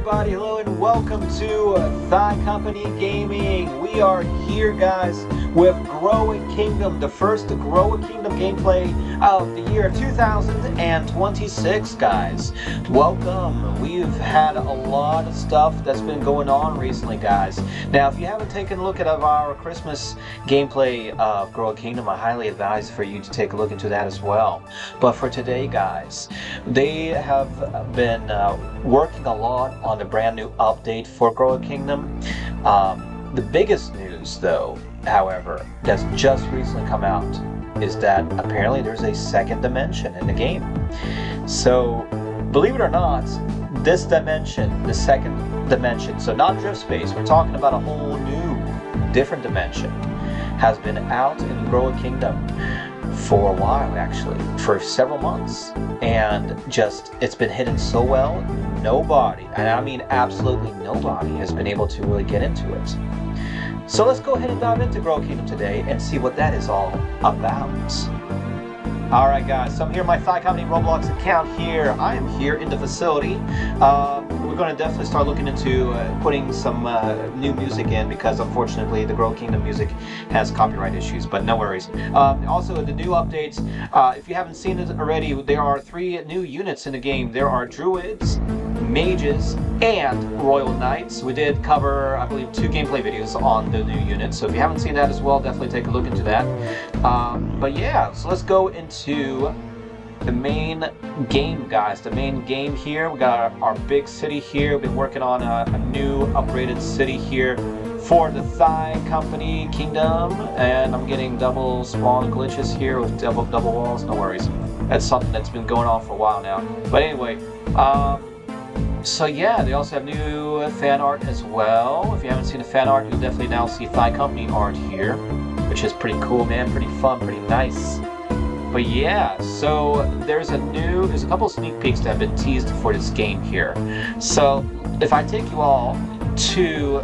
everybody, hello and welcome to Thigh Company Gaming. We are here, guys, with Grow a Kingdom, the first Grow a Kingdom gameplay of the year 2026, guys. Welcome. We've had a lot of stuff that's been going on recently, guys. Now, if you haven't taken a look at our Christmas gameplay of Grow a Kingdom, I highly advise for you to take a look into that as well. But for today, guys, they have been working a lot on the brand new update for Grow a Kingdom. The biggest news, though, however, that's just recently come out is that apparently there's a second dimension in the game. So, believe it or not, this dimension, the second dimension, so not drift space, we're talking about a whole new, different dimension, has been out in Grow a Kingdom for a while, actually, for several months, and just it's been hidden so well, nobody, and I mean absolutely nobody, has been able to really get into it. So let's go ahead and dive into Grow a Kingdom today and see what that is all about. Alright guys, so I'm here in my Thigh Company Roblox account here. I am here in the facility. We're going to definitely start looking into putting some new music in, because unfortunately the Grow Kingdom music has copyright issues, but no worries. Also, the new updates, if you haven't seen it already, there are 3 new units in the game. There are Druids, Mages, and Royal Knights. We did cover, I believe, 2 gameplay videos on the new units, so if you haven't seen that as well, definitely take a look into that. But yeah, so let's go into the main game, guys. The main game here, we got our big city here. We've been working on a new upgraded city here for the Thigh Company Kingdom, and I'm getting double spawn glitches here with double walls. No worries, that's something that's been going on for a while now. But anyway, so yeah, they also have new fan art as well. If you haven't seen the fan art, you'll definitely now see Thigh Company art here, which is pretty cool, man. Pretty fun, pretty nice. But yeah, so there's a couple of sneak peeks that have been teased for this game here. So if I take you all to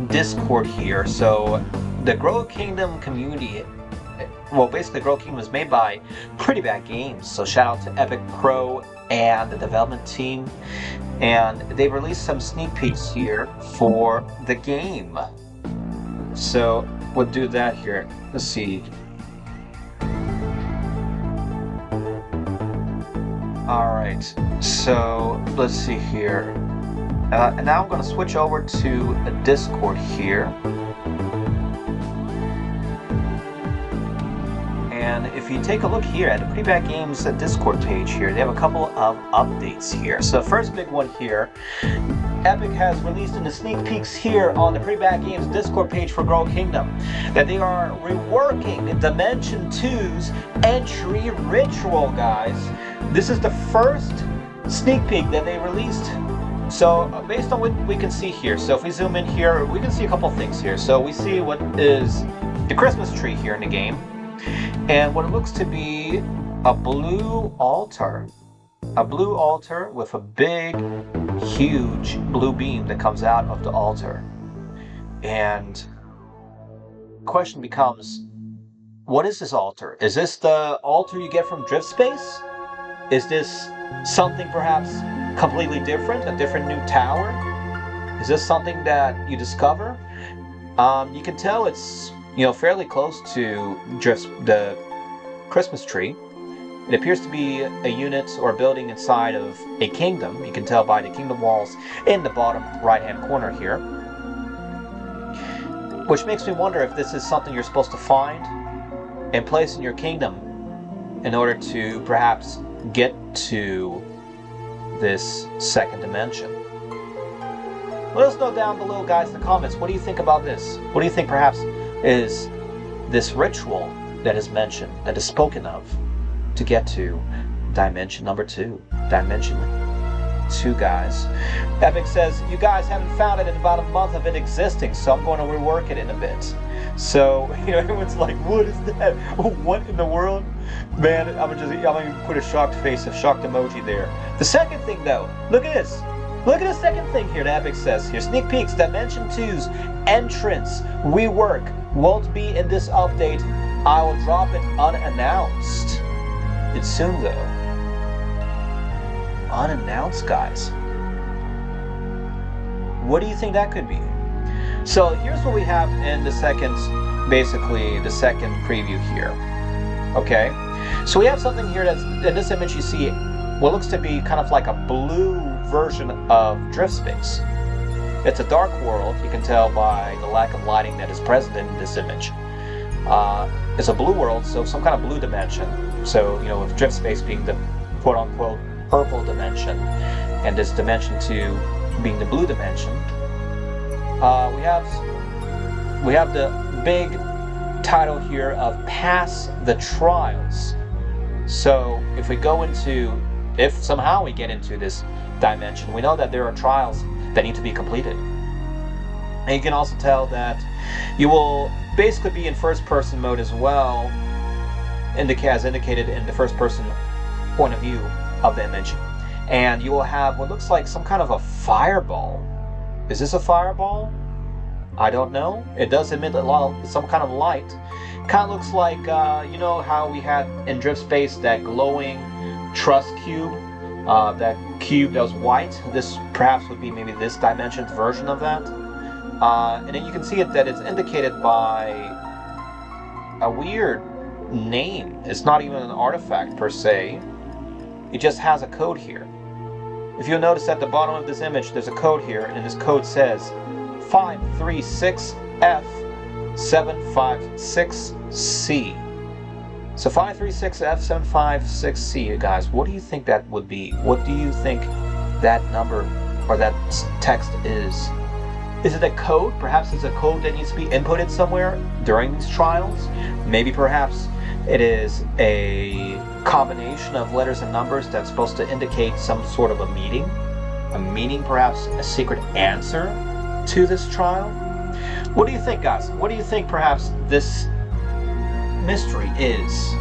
Discord here, so the Grow a Kingdom community, well, basically Grow a Kingdom is made by Pretty Bad Games, so shout out to Epic Pro and the development team, and they released some sneak peeks here for the game. So we'll do that here. Let's see. Alright, so let's see here. And now I'm going to switch over to a Discord here. And if you take a look here at the Pretty Bad Games Discord page here, they have a couple of updates here. So the first big one here, Epic has released in the sneak peeks here on the Pretty Bad Games Discord page for Grow a Kingdom that they are reworking Dimension 2's entry ritual, guys. This is the first sneak peek that they released. So based on what we can see here, so if we zoom in here, we can see a couple things here. So we see what is the Christmas tree here in the game, and what it looks to be a blue altar. A blue altar with a big, huge blue beam that comes out of the altar. And the question becomes, what is this altar? Is this the altar you get from Drift Space? Is this something perhaps completely different, a different new tower? Is this something that you discover? You can tell it's, fairly close to the Christmas tree. It appears to be a unit or a building inside of a kingdom. You can tell by the kingdom walls in the bottom right-hand corner here. Which makes me wonder if this is something you're supposed to find and place in your kingdom in order to perhaps get to this second dimension. Let us know down below, guys, in the comments. What do you think about this? What do you think perhaps is this ritual that is mentioned, that is spoken of, to get to dimension number 2? Dimension 2, guys. Epic says, you guys haven't found it in about a month of it existing, so I'm going to rework it in a bit. So, everyone's like, what is that? What in the world? Man, I'm gonna put a shocked face, a shocked emoji there. The second thing, though, look at this. Look at the second thing here that Epic says here. Sneak peeks, Dimension 2's entrance rework won't be in this update. I will drop it unannounced. It's soon, though. Unannounced, guys. What do you think that could be? So here's what we have in the second, basically the second preview here. Okay, so we have something here that's, in this image you see what looks to be kind of like a blue version of drift space. It's a dark world, you can tell by the lack of lighting that is present in this image. It's a blue world, so some kind of blue dimension. So, you know, with drift space being the quote-unquote purple dimension, and this dimension 2 being the blue dimension, we have the big title here of Pass the Trials. So if we go into, if somehow we get into this dimension, we know that there are trials that need to be completed. And you can also tell that you will basically be in first-person mode as well, as indicated in the first-person point of view of the image. And you will have what looks like some kind of a fireball. Is this a fireball? I don't know. It does emit some kind of light. Kind of looks like, you know how we had in Drift Space that glowing truss cube? That cube that was white. This perhaps would be maybe this dimension's version of that. And then you can see it that it's indicated by a weird name. It's not even an artifact per se. It just has a code here. If you'll notice at the bottom of this image, there's a code here, and this code says 536F756C. So 536F756C, you guys, what do you think that would be? What do you think that number or that text is? Is it a code? Perhaps it's a code that needs to be inputted somewhere during these trials? Maybe perhaps it is a combination of letters and numbers that's supposed to indicate some sort of a meaning, perhaps a secret answer to this trial. What do you think, guys? What do you think perhaps this mystery is?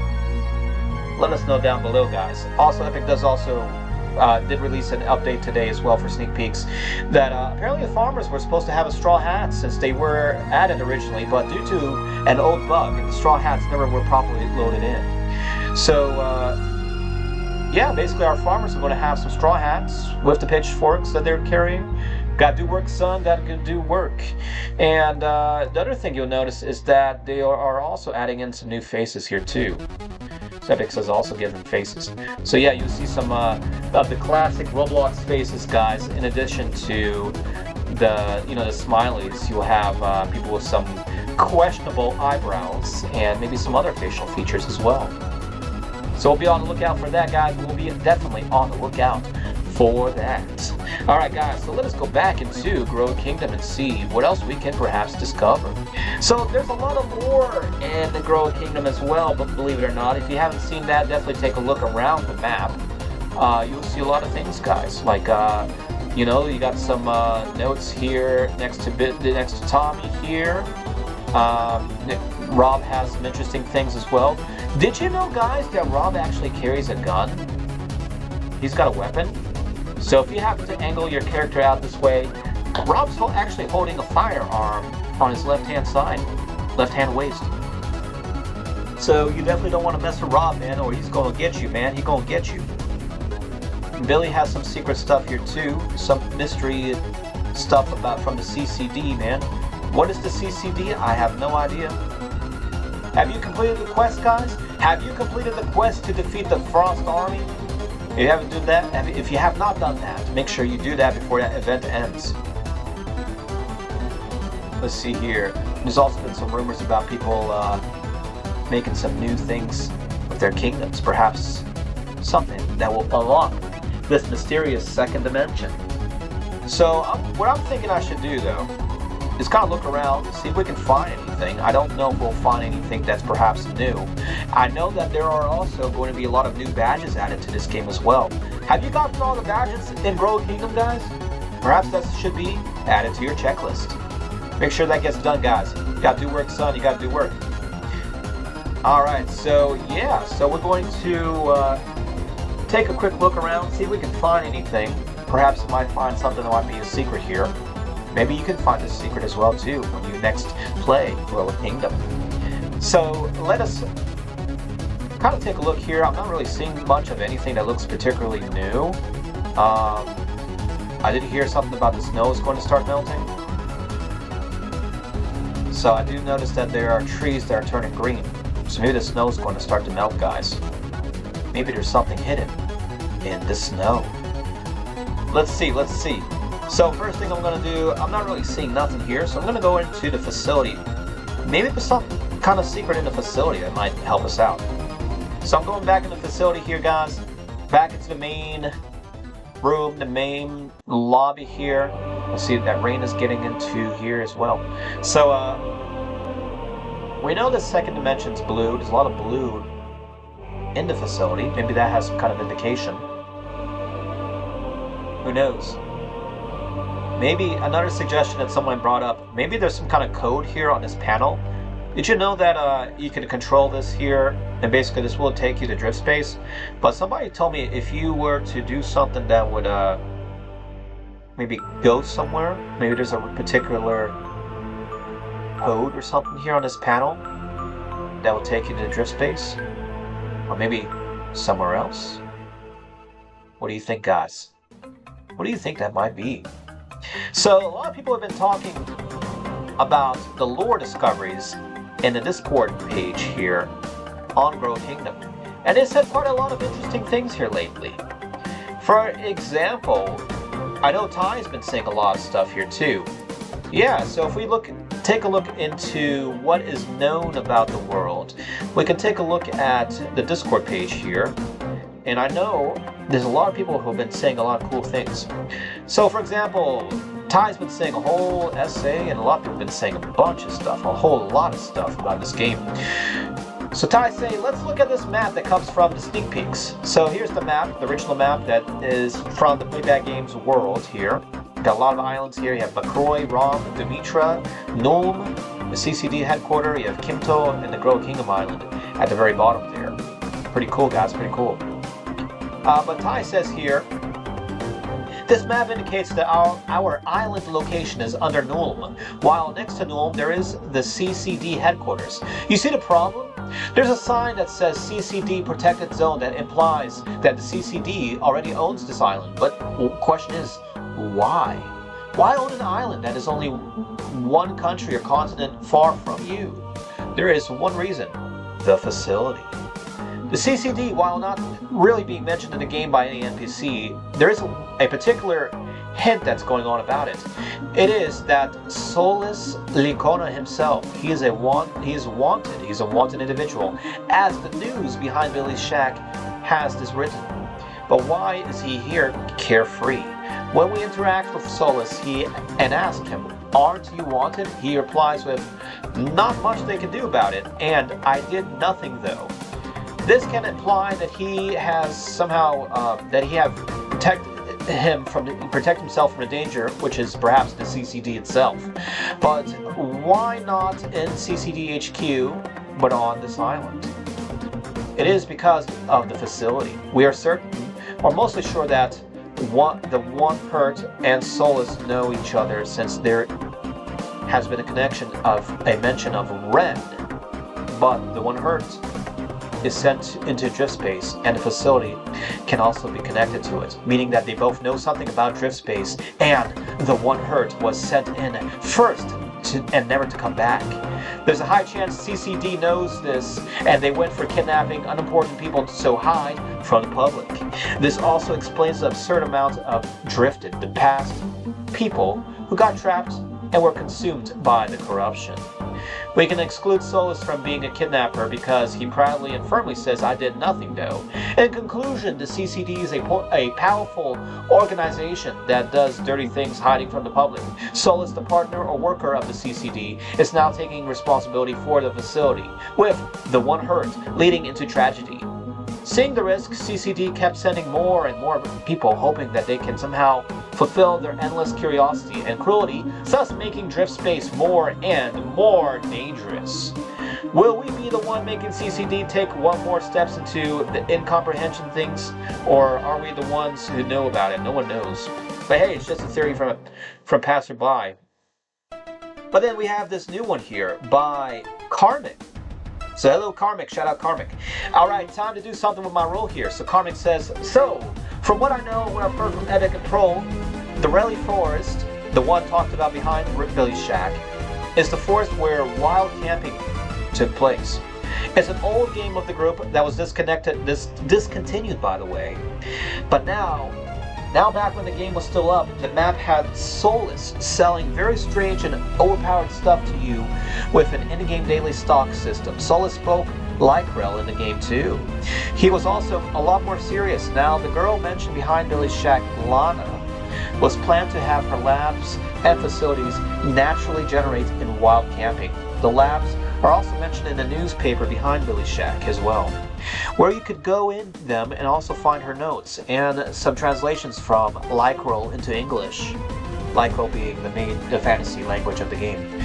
Let us know down below, guys. Also, Epic did release an update today as well for sneak peeks that apparently the farmers were supposed to have a straw hat since they were added originally, but due to an old bug, the straw hats never were properly loaded in. So yeah, basically our farmers are going to have some straw hats with the pitchforks that they're carrying. Gotta do work, son, gotta do work. And the other thing you'll notice is that they are also adding in some new faces here too. Epic has also given faces. So yeah, you'll see some of the classic Roblox faces, guys. In addition to the the smileys, you'll have people with some questionable eyebrows and maybe some other facial features as well. So we'll be on the lookout for that, guys. We'll be definitely on the lookout for that. All right, guys, so let us go back into Grow a Kingdom and see what else we can perhaps discover. So there's a lot of lore in the Grow a Kingdom as well, but believe it or not, if you haven't seen that, definitely take a look around the map. You'll see a lot of things, guys, like you got some notes here next to Tommy here. Rob has some interesting things as well. Did you know, guys, that Rob actually carries a gun? He's got a weapon. So if you happen to angle your character out this way, Rob's actually holding a firearm on his left-hand side, left-hand waist. So you definitely don't want to mess with Rob, man, or he's going to get you, man. He's going to get you. Billy has some secret stuff here too, some mystery stuff from the CCD, man. What is the CCD? I have no idea. Have you completed the quest, guys? Have you completed the quest to defeat the Frost Army? If you haven't done that, if you have not done that, make sure you do that before that event ends. Let's see here. There's also been some rumors about people making some new things with their kingdoms. Perhaps something that will unlock this mysterious second dimension. So what I'm thinking I should do, though, is kind of look around, see if we can find anything. I don't know if we'll find anything that's perhaps new. I know that there are also going to be a lot of new badges added to this game as well. Have you gotten all the badges in Grow a Kingdom, guys? Perhaps that should be added to your checklist. Make sure that gets done, guys. You gotta do work, son. You gotta do work. Alright, so yeah, so we're going to take a quick look around, see if we can find anything. Perhaps we might find something that might be a secret here. Maybe you can find a secret as well too when you next play Grow a Kingdom. So let us kind of take a look here. I'm not really seeing much of anything that looks particularly new. I did hear something about the snow is going to start melting. So I do notice that there are trees that are turning green. So maybe the snow is going to start to melt, guys. Maybe there's something hidden in the snow. Let's see. So first thing I'm going to do, I'm not really seeing nothing here, so I'm going to go into the facility. Maybe there's some kind of secret in the facility that might help us out. So I'm going back in the facility here, guys. Back into the main room, the main lobby here. Let's see, that rain is getting into here as well. So, we know the second dimension's blue. There's a lot of blue in the facility. Maybe that has some kind of indication. Who knows? Maybe another suggestion that someone brought up, maybe there's some kind of code here on this panel. Did you know that you can control this here, and basically this will take you to drift space? But somebody told me if you were to do something that would maybe go somewhere, maybe there's a particular code or something here on this panel that will take you to drift space, or maybe somewhere else. What do you think, guys? What do you think that might be? So a lot of people have been talking about the lore discoveries in the Discord page here on Grow Kingdom, and they said quite a lot of interesting things here lately. For example, I know Ty's been saying a lot of stuff here too. Yeah, so if we take a look into what is known about the world, we can take a look at the Discord page here, and I know there's a lot of people who have been saying a lot of cool things. So for example, Ty's been saying a whole essay, and a lot of people have been saying a bunch of stuff, a whole lot of stuff about this game. So Ty's saying, let's look at this map that comes from the sneak peeks. So here's the map, the original map that is from the Playback Games world here. Got a lot of islands here. You have Bakroy, Rom, Dimitra, Nulm, the CCD headquarters. You have Kimto and the Grow Kingdom Island at the very bottom there. Pretty cool, guys, pretty cool. But Ty says here, this map indicates that our island location is under Nulm, while next to Nulm there is the CCD headquarters. You see the problem? There's a sign that says CCD Protected Zone that implies that the CCD already owns this island, but the question is, why? Why own an island that is only one country or continent far from you? There is one reason: the facility. The CCD, while not really being mentioned in the game by any NPC, there is a particular hint that's going on about it. It is that Solus Licona himself, he's a wanted individual, as the news behind Billy's shack has this written. But why is he here carefree? When we interact with Solus and ask him, aren't you wanted? He replies with, not much they can do about it, and I did nothing though. This can imply that he has somehow, protect himself from the danger, which is perhaps the CCD itself. But why not in CCD HQ, but on this island? It is because of the facility. We are certain, or mostly sure, that the One Hurt and Solus know each other, since there has been a mention of Ren, but the One Hurt is sent into drift space, and the facility can also be connected to it, meaning that they both know something about drift space, and the One Hurt was sent in first and never to come back. There's a high chance CCD knows this, and they went for kidnapping unimportant people to hide from the public. This also explains the absurd amount of drifted, the past people who got trapped and were consumed by the corruption. We can exclude Solus from being a kidnapper because he proudly and firmly says, I did nothing though. In conclusion, the CCD is a powerful organization that does dirty things hiding from the public. Solus, the partner or worker of the CCD, is now taking responsibility for the facility, with the One Hurt leading into tragedy. Seeing the risk, CCD kept sending more and more people, hoping that they can somehow fulfill their endless curiosity and cruelty, thus making drift space more and more dangerous. Will we be the one making CCD take one more steps into the incomprehension things, or are we the ones who know about it? No one knows. But hey, it's just a theory from passerby. But then we have this new one here by Karmic. So hello Karmic, shout out Karmic. Alright, time to do something with my role here. So Karmic says, so, from what I know, what I've heard from Edek and Pro, The Relly Forest, the one talked about behind Billy's shack, is the forest where wild camping took place. It's an old game of the group that was discontinued, by the way. But now back when the game was still up, the map had Solus selling very strange and overpowered stuff to you with an in-game daily stock system. Solus spoke like Rel in the game too. He was also a lot more serious. Now, the girl mentioned behind Billy's shack, Lana, was planned to have her labs and facilities naturally generate in wild camping. The labs are also mentioned in the newspaper behind Billy's shack as well, where you could go in them and also find her notes and some translations from Lycrol into English. Lycrol being the fantasy language of the game.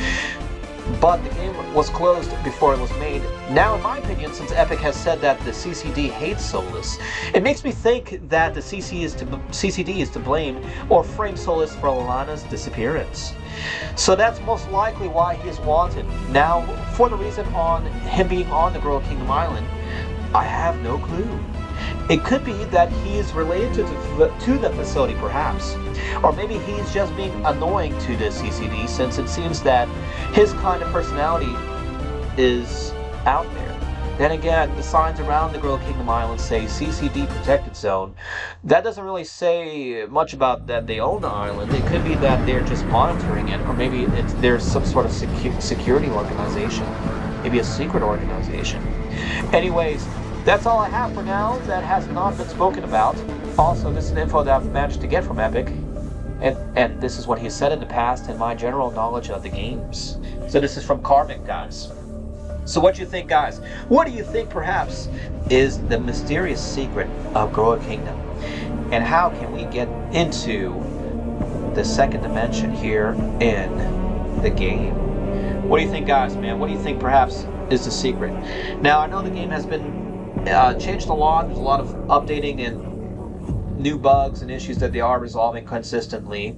But the game was closed before it was made. Now, in my opinion, since Epic has said that the CCD hates Solus, it makes me think that the CCD is to blame or frame Solus for Lana's disappearance. So that's most likely why he is wanted. Now, for the reason on him being on the Grow Kingdom Island, I have no clue. It could be that he is related to the facility, perhaps. Or maybe he's just being annoying to the CCD, since it seems that his kind of personality is out there. Then again, the signs around the Grow Kingdom Island say CCD Protected Zone. That doesn't really say much about that they own the island. It could be that they're just monitoring it, or maybe there's some sort of security organization. Maybe a secret organization. Anyways, that's all I have for now that has not been spoken about. Also, this is info that I've managed to get from Epic. And this is what he said in the past and my general knowledge of the games. So this is from Karmic, guys. So what do you think, guys? What do you think, perhaps, is the mysterious secret of Grow a Kingdom? And how can we get into the second dimension here in the game? What do you think, guys, man? What do you think, perhaps, is the secret? Now, I know the game has been changed a lot. There's a lot of updating and new bugs and issues that they are resolving consistently.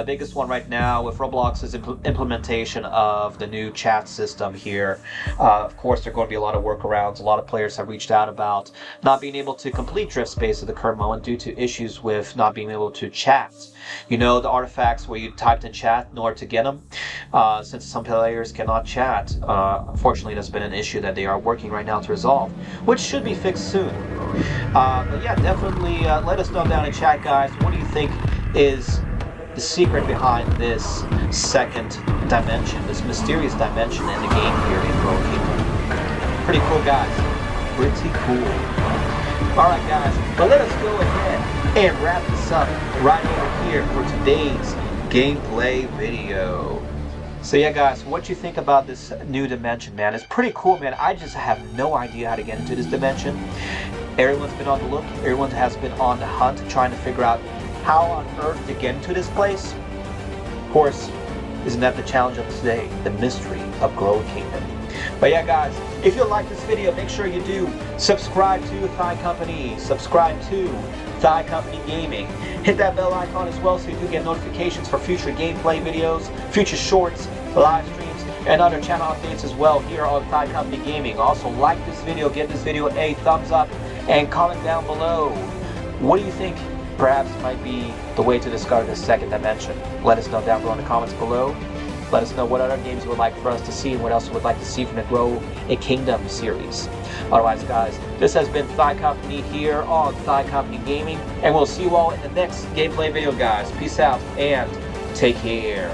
Biggest one right now with Roblox's implementation of the new chat system here. Of course, there are going to be a lot of workarounds. A lot of players have reached out about not being able to complete Drift Space at the current moment due to issues with not being able to chat. You know, the artifacts where you typed in chat in order to get them, since some players cannot chat. Unfortunately, that's been an issue that they are working right now to resolve, which should be fixed soon. But yeah, definitely let us know down in chat, guys. What do you think is the secret behind this second dimension, this mysterious dimension in the game here in Grow Kingdom? Pretty cool, guys. Pretty cool. Alright, guys, but let us go ahead and wrap this up right over here for today's gameplay video. So yeah, guys, what you think about this new dimension, man? It's pretty cool, man. I just have no idea how to get into this dimension. Everyone's been on the look. Everyone has been on the hunt, trying to figure out how on earth to get into this place. Of course, isn't that the challenge of today? The mystery of Grow a Kingdom. But yeah, guys, if you like this video, make sure you do subscribe to Thigh Company. Subscribe to Thigh Company Gaming. Hit that bell icon as well so you can get notifications for future gameplay videos, future shorts, live streams, and other channel updates as well here on Thigh Company Gaming. Also, like this video, give this video a thumbs up, and comment down below. What do you think perhaps might be the way to discover the second dimension? Let us know down below in the comments below. Let us know what other games you would like for us to see and what else you would like to see from the Grow a Kingdom series. Otherwise, guys, this has been Thigh Company here on Thigh Company Gaming, and we'll see you all in the next gameplay video, guys. Peace out and take care.